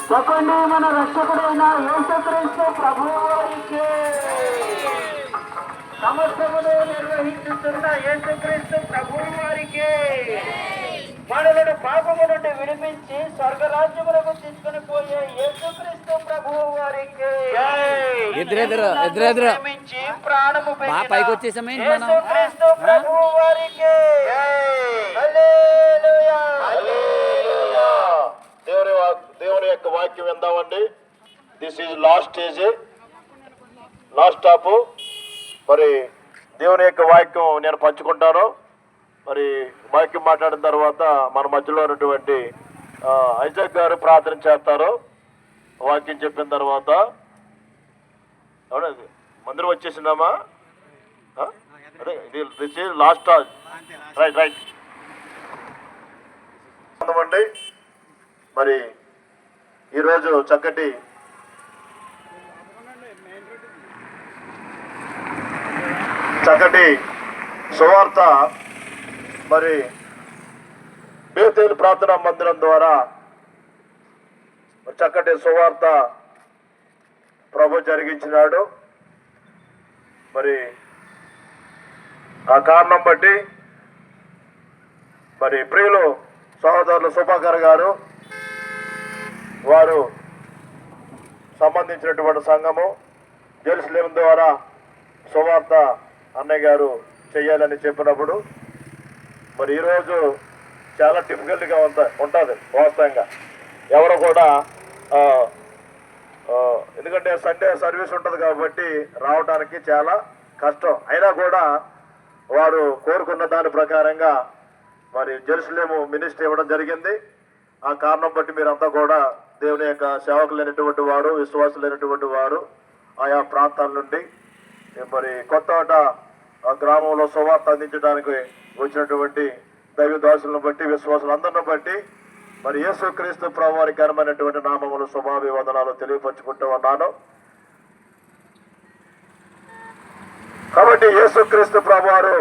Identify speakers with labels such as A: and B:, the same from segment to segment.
A: చెప్పండి, మన రక్షకుడైన యేసుక్రీస్తు ప్రభువారికి, సమస్తమును నిర్వహించుతున్న యేసుక్రీస్తు ప్రభువారికి, మనలను పాపము నుండి విడిపించి స్వర్గరాజ్యములకు తీసుకుని పోయే యేసుక్రీస్తు ప్రభువారికి, ప్రాణము పెట్టిన యేసుక్రీస్తు ప్రభువారికి హల్లెలూయా.
B: దేవుని యొక్క వాక్యం విందామండి. This is last stage, last stop. మరి దేవుని యొక్క వాక్యం నేను పంచుకుంటాను. మరి వాక్యం మాట్లాడిన తర్వాత మన మధ్యలో ఉన్నటువంటి ఐజాక్ గారు ప్రార్థన చేస్తారు. వాక్యం చెప్పిన తర్వాత అవునండి, మందిరం వచ్చేసిందామా? అదే this is last stage. Right right అండి. మరి ఈరోజు చక్కటి సువార్త మరి బేతేలు ప్రార్థనా మందిరం ద్వారా చక్కటి సువార్త ప్రభు జరిగించినాడు. మరి ఆ కారణం బట్టి మరి ప్రియులు సహోదరులు సుభాకర్ గారు వారు సంబంధించినటువంటి సంఘము జెరూసలేం ద్వారా సువార్త అన్నయ్య గారు చెయ్యాలని చెప్పినప్పుడు మరి ఈరోజు చాలా డిఫికల్ట్గా ఉంటుంది వాస్తవంగా. ఎవరు కూడా ఎందుకంటే సండే సర్వీస్ ఉంటుంది కాబట్టి రావడానికి చాలా కష్టం. అయినా కూడా వారు కోరుకున్న దాని ప్రకారంగా మరి జెరూసలేము మినిస్ట్రీ ఇవ్వడం జరిగింది. ఆ కారణం బట్టి మీరంతా కూడా దేవుని యొక్క సేవకులైనటువంటి వారు, విశ్వాసులైనటువంటి వారు ఆయా ప్రాంతాల నుండి మరి కొత్తవాట గ్రామంలో సువార్త అందించడానికి వచ్చినటువంటి దైవదాసులను బట్టి, విశ్వాసులందరిని బట్టి మరి యేసుక్రీస్తు ప్రభువారి ఘనమైనటువంటి నామములు శుభాభివందనాలు తెలియపరుచుకుంటూ ఉన్నాను. కాబట్టి యేసుక్రీస్తు ప్రభువారు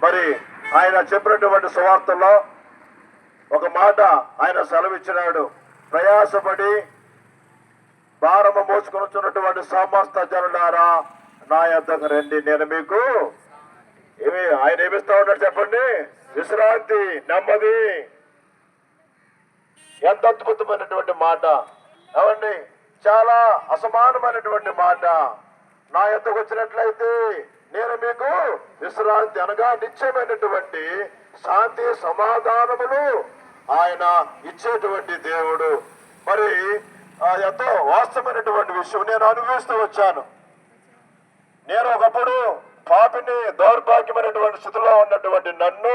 B: మరి ఆయన చెప్పినటువంటి సువార్తలో ఒక మాట ఆయన సెలవిచ్చినాడు. ప్రయాసపడి భారము మోసుకొనుచున్నటువంటి సమస్త జనులారా నా యొద్దకు రండి, నేను మీకు ఆయన ఏమిస్తా ఉన్నాడు చెప్పండి? విశ్రాంతి, నెమ్మది. ఎంత అద్భుతమైనటువంటి మాట ఏమండి! చాలా అసమానమైనటువంటి మాట. నా యొద్దకు వచ్చినట్లయితే నేను మీకు విశ్రాంతి అనగా నిత్యమైనటువంటి శాంతి సమాధానములు ఆయన ఇచ్చేటువంటి దేవుడు. మరి ఎంతో వాస్తవమైనటువంటి విషయం నేను అనుభవిస్తూ వచ్చాను. నేను ఒకప్పుడు పాపిని, దౌర్భాగ్యమైనటువంటి స్థితిలో ఉన్నటువంటి నన్ను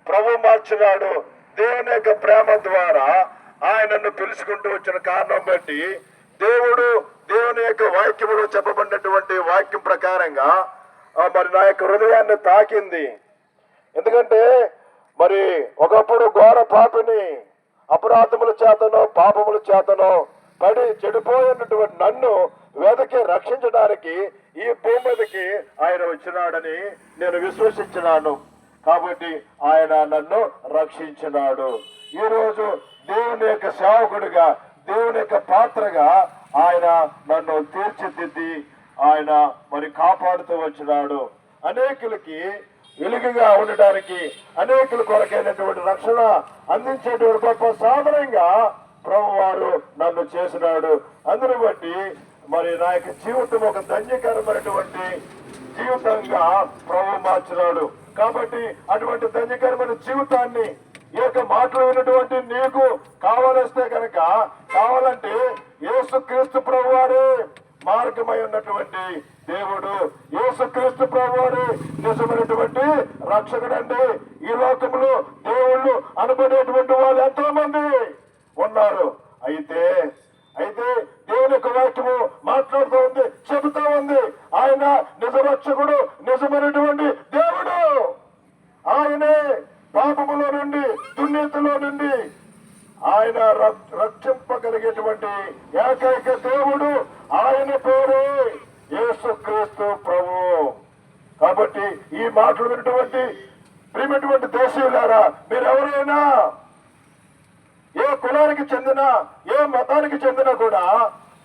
B: ప్రభు మార్చినాడు. దేవుని యొక్క ప్రేమ ద్వారా ఆయనను పిలుచుకుంటూ వచ్చిన కారణం బట్టి దేవుని యొక్క వాక్యములో చెప్పబడినటువంటి వాక్యం ప్రకారంగా మరి నా యొక్క హృదయాన్ని తాకింది. ఎందుకంటే మరి ఒకప్పుడు ఘోర పాపిని, అపరాధముల చేతనో పాపముల చేతనో పడి చెడిపోయినటువంటి నన్ను వెదకి రక్షించడానికి ఈ భూమి మీదకి ఆయన వచ్చినాడని నేను విశ్వసించినాను. కాబట్టి ఆయన నన్ను రక్షించినాడు. ఈరోజు దేవుని యొక్క సేవకుడిగా, దేవుని యొక్క పాత్రగా ఆయన నన్ను తీర్చిదిద్ది ఆయన మరి కాపాడుతూ వచ్చినాడు. అనేకులకి వెలుగుగా ఉండటానికి, అనేకుల కొరకైనటువంటి రక్షణ అందించేటువంటి గొప్ప సాధనంగా ప్రభు వారు నన్ను చేసినాడు. అందును బట్టి మరి నా యొక్క జీవితం ఒక ధన్యకరమైనటువంటి జీవితంగా ప్రభు మార్చినాడు. కాబట్టి అటువంటి ధన్యకరమైన జీవితాన్ని ఈ యొక్క మాటలు విన్నటువంటి నీకు కావాలంటే యేసుక్రీస్తు ప్రభువారే మార్గమై ఉన్నటువంటి దేవుడు, యేసుక్రీస్తు ప్రభువారే నిజమైనటువంటి రక్షకుడండి. ఈ లోకంలో దేవుళ్ళు అనబడేటువంటి వాళ్ళు ఎంతో మంది ఉన్నారు. అయితే దేవుని యొక్క వాక్యము మాట్లాడుతూ ఉంది, చెబుతూ ఉంది. ఆయన నిజ రక్షకుడు, నిజమైనటువంటి దేవుడు. ఆయనే పాపములో నుండి, దుర్నీతిలో నుండి ఆయన రక్షింపగలిగేటువంటి ఏకైక దేవుడు. ఆయన పేరే యేసుక్రీస్తు ప్రభు. కాబట్టి ఈ మాటలు విన్నటువంటి ప్రియమైనటువంటి దేశీయులారా, మీరెవరైనా ఏ కులానికి చెందిన ఏ మతానికి చెందిన కూడా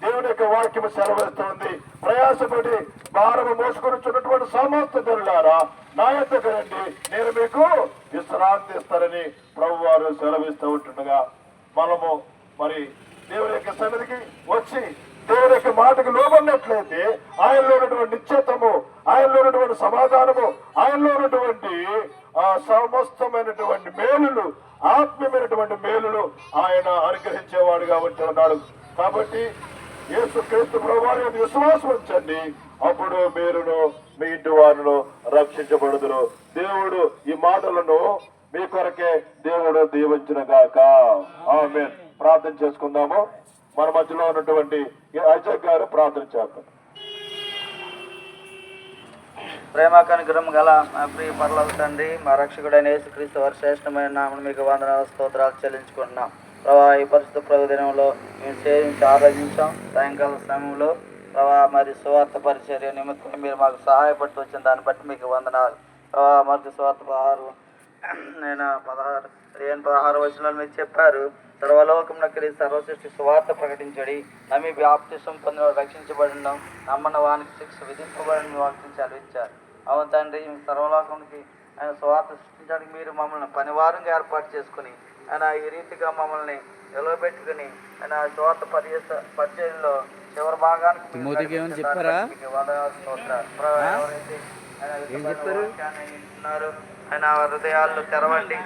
B: దేవుని యొక్క వాక్యము సెలవిస్తుంది. ప్రయాసపడి భారము మోసుకొనిచున్నటువంటి సమస్త జనులారా నా యొద్దకు రండి, నేను మీకు విశ్రాంతి ఇస్తారని ప్రభు వారు సెలవిస్తూ ఉంటుండగా మనము మరి దేవుని యొక్క సన్నిధికి వచ్చి దేవుని యొక్క మాటకు లోబడినట్లయితే ఆయనలో ఉన్నటువంటి నిశ్చయతము, ఆయనలో ఉన్నటువంటి సమాధానము, ఆయనలో ఉన్నటువంటి సమస్తమైనటువంటి మేలులు, ఆత్మీయమైనటువంటి మేలులు ఆయన అనుగ్రహించేవాడుగా ఉంటూ ఉన్నాడు. కాబట్టి యేసుక్రీస్తు ప్రభువారి మీద విశ్వాసం ఉంచండి, అప్పుడు మీరును మీ ఇంటి వారును రక్షించబడుదురు. దేవుడు ఈ మాటలను మీ కొరకే దేవుడు దీవించిన గాక. ఆమేన్. ప్రార్థన చేసుకుందాము. మన మధ్యలో ఉన్నటువంటి అజయ్ గారు ప్రార్థన చేద్దాం.
A: ప్రేమ కనుగ్రహం గల మా ప్రియ పరలోక తండ్రి, మా రక్షకుడైన యేసుక్రీస్తు వారి శ్రేష్టమైన నామమున మీకు వందనాలు స్తోత్రాలు చెల్లించుకుంటున్నాం. ప్రభా, ఈ పరిశుద్ధ ప్రభు దినంలో మేము సేవించి ఆరాధించాం. సాయంకాల సమయంలో ప్రభా మరి సువార్త పరిచర్య నిమిత్తం మీరు మాకు సహాయపడుతూ వచ్చిన దాన్ని బట్టి మీకు వందనాలు. ప్రభా, మాకు సువార్త 16 వచనాలు మీరు చెప్పారు. సర్వలోకమునకి సర్వసృష్టి సువార్త ప్రకటించడి, నమ్మి బాప్తిసం పొందిన రక్షించబడినాం, నమ్మని వానికి శిక్ష విధింపబడిన వాక్యం చదివించారు. అవును తండ్రి, సర్వలోకానికి ఆయన సువార్త సృష్టించడానికి మీరు మమ్మల్ని పనివారంగా ఏర్పాటు చేసుకుని ఆయన ఈ రీతిగా మమ్మల్ని నిలవబెట్టుకుని ఆయన సువార్త పరిచయంలో చివరి భాగానికి ఆయన హృదయాల్లో తెరవండి.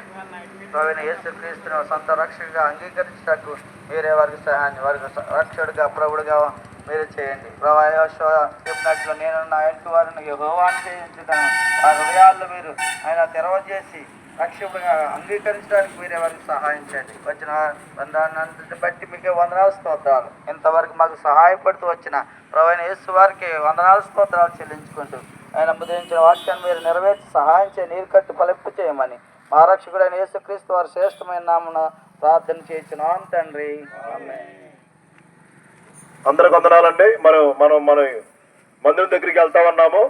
A: ప్రవీణ యేసుక్రీస్తును సొంత రక్షకుగా అంగీకరించడానికి మీరే వారికి సహాయాన్ని, వారికి రక్షకుడిగా ప్రభుడుగా మీరే చేయండి. చెప్పినట్లు నేను నా ఇంటి వారిని యెహోవాను చేయించుతాను. ఆ హృదయాల్లో మీరు ఆయన తెరవజేసి రక్షకుడిగా అంగీకరించడానికి మీరే వారికి సహాయం చేయండి. వచ్చిన బంధాన్ని బట్టి మీకే వందనాలు స్తోత్రాలు. ఇంతవరకు మాకు సహాయపడుతూ వచ్చిన ప్రవీణ యేసు వారికి వందనాలు స్తోత్రాలు చెల్లించుకుంటూ ఆయన ముద్రించిన వాక్యాన్ని మీరు నెరవేర్చి సహాయం చేయ, నీరు కట్టు ఫలింపు చేయమని మా రక్షకుడైన యేసుక్రీస్తు వారి శ్రేష్టమైన నామమున ప్రార్థన చేయించున్నాం తండ్రి. ఆమేన్.
B: అందరికి వందనాలండి. మనం మన మందిరం దగ్గరికి వెళ్తా ఉన్నాము.